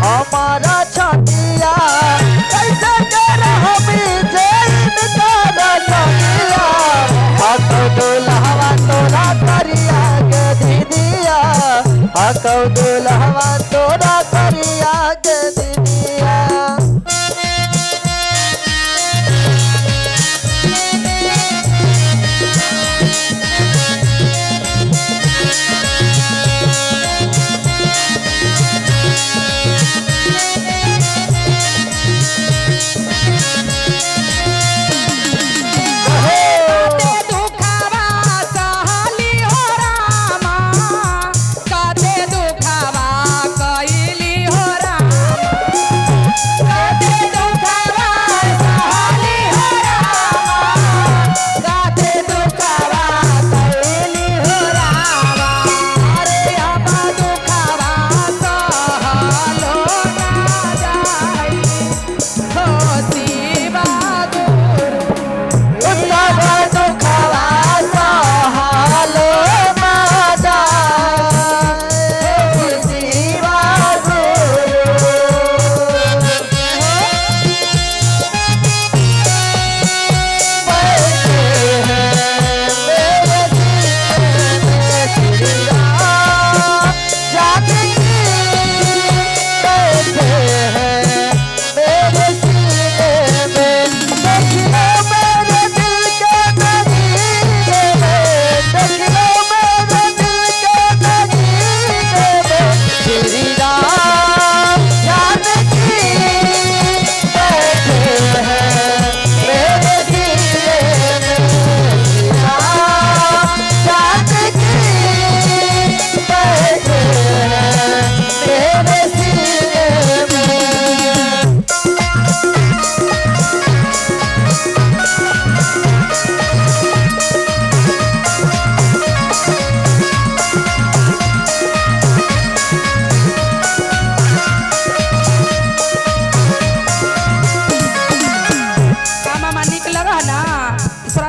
हमारा छतिया कैसे कर हमी जैन तारा छतिया हको दुल्हवा तोरा करिया के दीदिया हको दुल्हवा तोरा करिया के दीदिया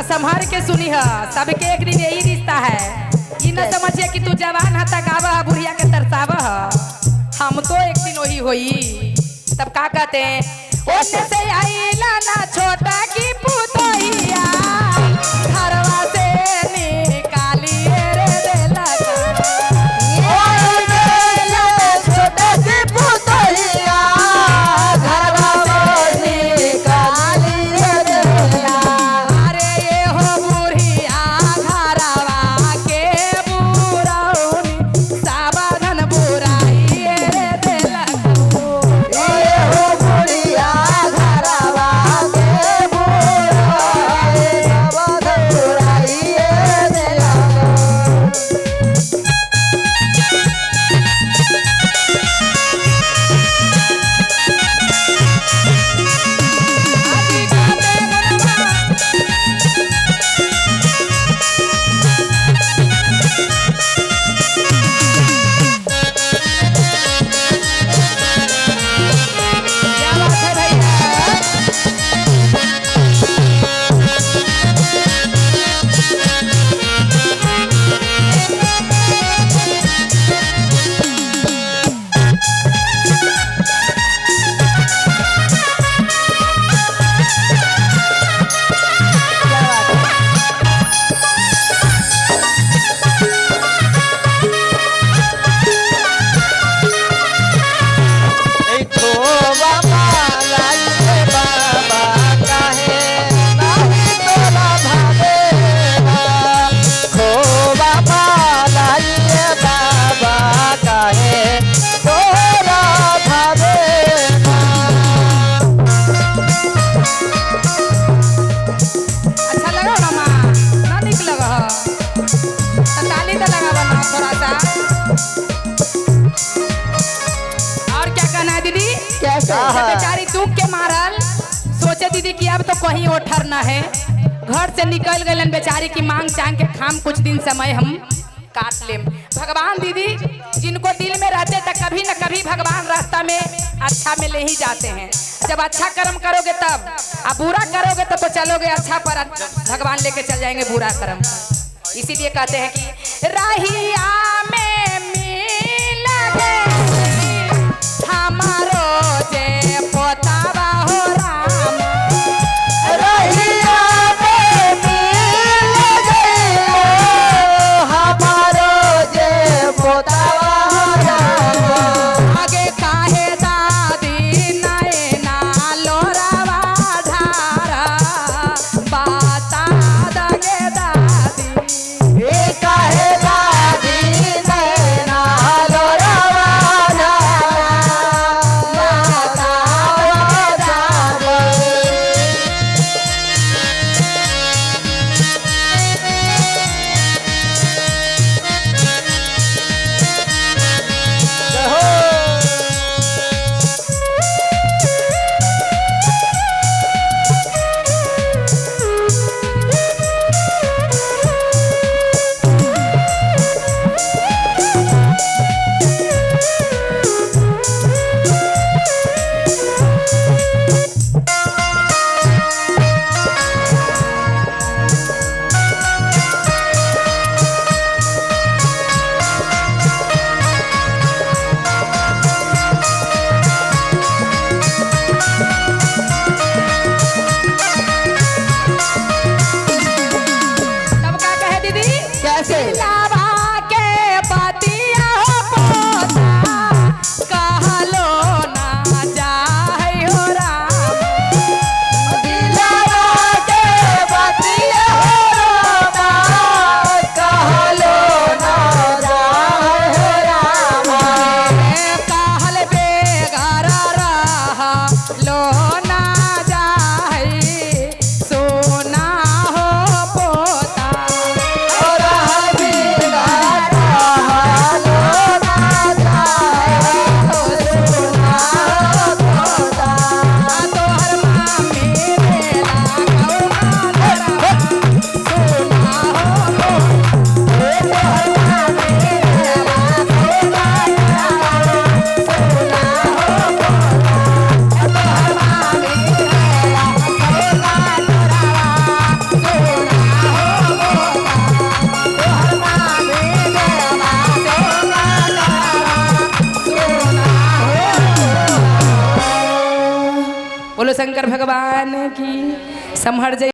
संभार के सुनी है सबके एक दिन यही रिश्ता है ये न समझिए कि तू जवान है तक आवा बुढ़िया के तरसाव हम तो एक दिन वही होई तब का कहते हैं ओने से आईला ना छोटा की पुतोहिया घरवा से निकाली रे देला छोटा की पुतोहिया घरवा से निकाली रे देला बेचारी दुख के मारल सोचे दीदी कि अब तो कहीं ओठर न है घर से निकल गए बेचारी की मांग चांग के खाम कुछ दिन समय हम काट लेम। भगवान दीदी जिनको दिल में रहते तो कभी न कभी भगवान रास्ता में अच्छा में ले ही जाते हैं। जब अच्छा कर्म करोगे तब, अब बुरा करोगे तब तो चलोगे अच्छा पर भगवान लेके चल जाएंगे बुरा कर्म। इसीलिए कहते हैं कि राहिया में मिल गए हमारा बोलो शंकर भगवान की। संभर जाइए।